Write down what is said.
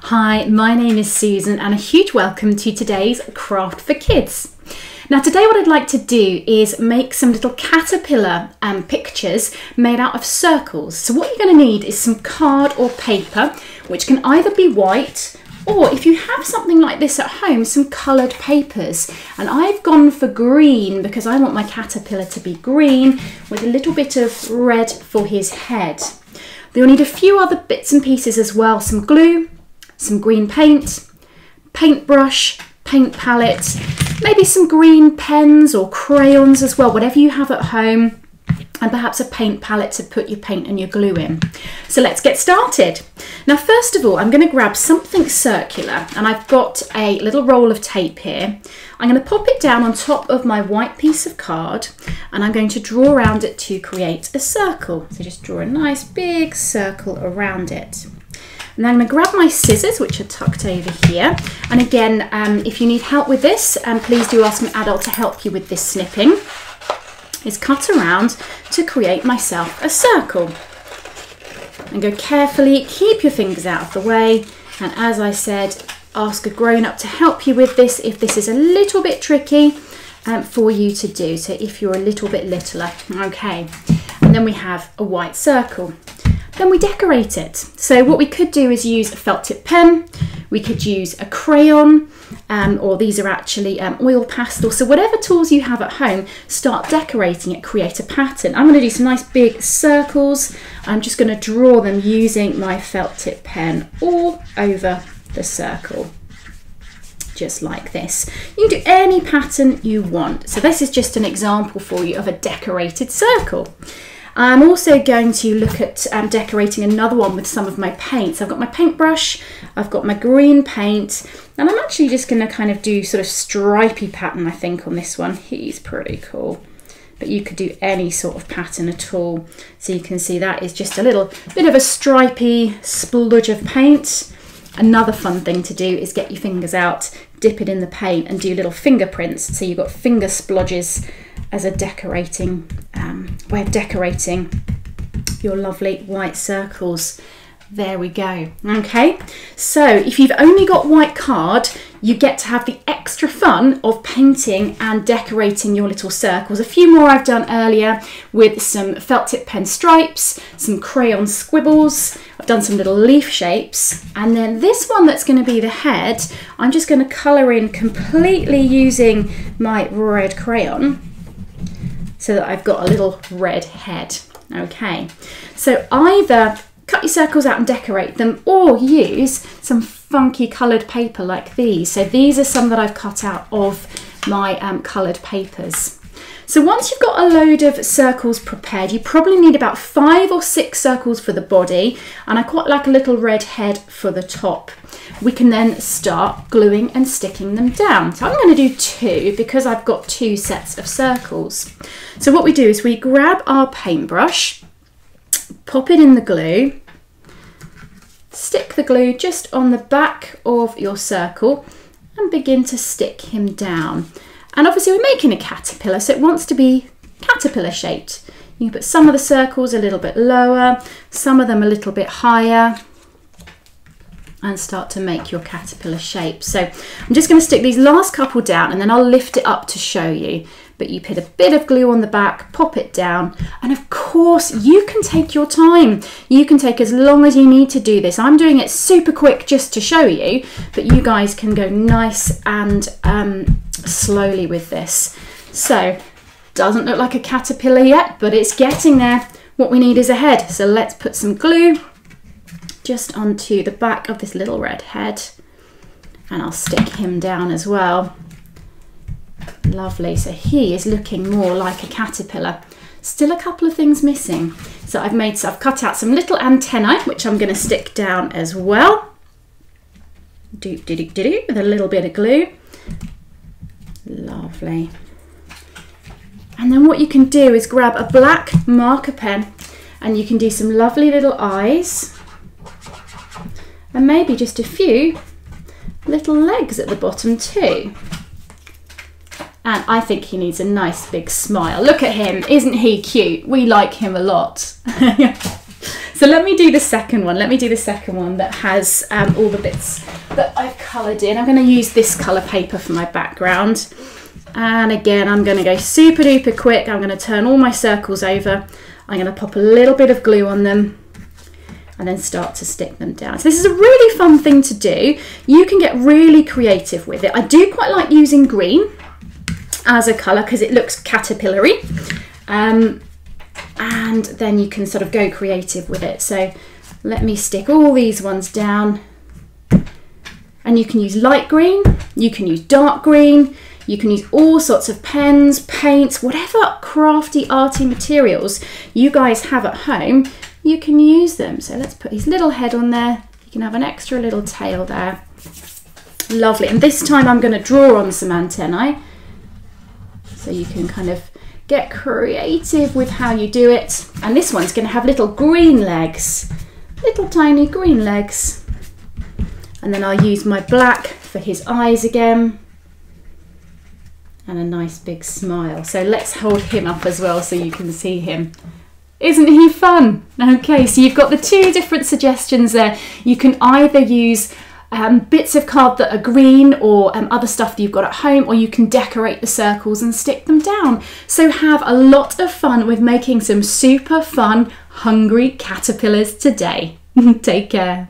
Hi, my name is Susan and a huge welcome to today's Craft for Kids. Now today what I'd like to do is make some little caterpillar pictures made out of circles. So what you're going to need is some card or paper, which can either be white or if you have something like this at home, some coloured papers. And I've gone for green because I want my caterpillar to be green with a little bit of red for his head. You'll need a few other bits and pieces as well, some glue, some green paint, paintbrush, paint palette, maybe some green pens or crayons as well, whatever you have at home, and perhaps a paint palette to put your paint and your glue in. So let's get started. Now first of all, I'm going to grab something circular, and I've got a little roll of tape here. I'm going to pop it down on top of my white piece of card, and I'm going to draw around it to create a circle. So just draw a nice big circle around it. And then I'm going to grab my scissors, which are tucked over here. And again, if you need help with this, please do ask an adult to help you with this snipping. Is cut around to create myself a circle. And go carefully, keep your fingers out of the way. And as I said, ask a grown-up to help you with this if this is a little bit tricky for you to do. So if you're a little bit littler, okay. And then we have a white circle. Then we decorate it. So what we could do is use a felt tip pen, we could use a crayon, or these are actually oil pastel. So whatever tools you have at home, start decorating it, create a pattern. I'm going to do some nice big circles. I'm just going to draw them using my felt tip pen all over the circle. Just like this. You can do any pattern you want. So this is just an example for you of a decorated circle. I'm also going to look at decorating another one with some of my paints. I've got my paintbrush, I've got my green paint, and I'm actually just going to kind of do sort of stripy pattern, I think, on this one. He's pretty cool. But you could do any sort of pattern at all. So you can see that is just a little bit of a stripy splodge of paint. Another fun thing to do is get your fingers out, dip it in the paint and do little fingerprints. So you've got finger splodges as a decorating way of decorating your lovely white circles. There we go. Okay, so if you've only got white card, you get to have the extra fun of painting and decorating your little circles. A few more I've done earlier with some felt tip pen stripes, some crayon squibbles. I've done some little leaf shapes, and then this one that's going to be the head, I'm just going to colour in completely using my red crayon, so that I've got a little red head. Okay, so either cut your circles out and decorate them, or use some funky coloured paper like these. So these are some that I've cut out of my coloured papers. So once you've got a load of circles prepared, you probably need about 5 or 6 circles for the body, and I quite like a little red head for the top. We can then start gluing and sticking them down. So I'm going to do 2 because I've got 2 sets of circles. So what we do is we grab our paintbrush, pop it in the glue, stick the glue just on the back of your circle and begin to stick him down. And obviously we're making a caterpillar, so it wants to be caterpillar shaped. You can put some of the circles a little bit lower, some of them a little bit higher, and start to make your caterpillar shape. So I'm just going to stick these last couple down and then I'll lift it up to show you. But you put a bit of glue on the back, pop it down, and of course you can take your time. You can take as long as you need to do this. I'm doing it super quick just to show you, but you guys can go nice and slowly with this. So doesn't look like a caterpillar yet, but it's getting there. What we need is a head. So let's put some glue just onto the back of this little red head, and I'll stick him down as well. Lovely, so he is looking more like a caterpillar. Still a couple of things missing. So I've cut out some little antennae, which I'm going to stick down as well. With a little bit of glue. Lovely. And then what you can do is grab a black marker pen and you can do some lovely little eyes. And maybe just a few little legs at the bottom too. And I think he needs a nice big smile. Look at him, isn't he cute? We like him a lot. So let me do the second one. Let me do the second one that has all the bits that I've coloured in. I'm going to use this colour paper for my background. And again, I'm going to go super duper quick. I'm going to turn all my circles over. I'm going to pop a little bit of glue on them and then start to stick them down. So this is a really fun thing to do. You can get really creative with it. I do quite like using green as a colour because it looks caterpillar-y. And then you can sort of go creative with it. So let me stick all these ones down. And you can use light green, you can use dark green, you can use all sorts of pens, paints, whatever crafty, arty materials you guys have at home, you can use them. So let's put his little head on there. You can have an extra little tail there. Lovely. And this time I'm going to draw on some antennae. So you can kind of get creative with how you do it. And this one's going to have little green legs, little tiny green legs. And then I'll use my black for his eyes again. And a nice big smile. So let's hold him up as well so you can see him. Isn't he fun? Okay, so you've got the two different suggestions there. You can either use bits of card that are green or other stuff that you've got at home, or you can decorate the circles and stick them down. So have a lot of fun with making some super fun, hungry caterpillars today. Take care.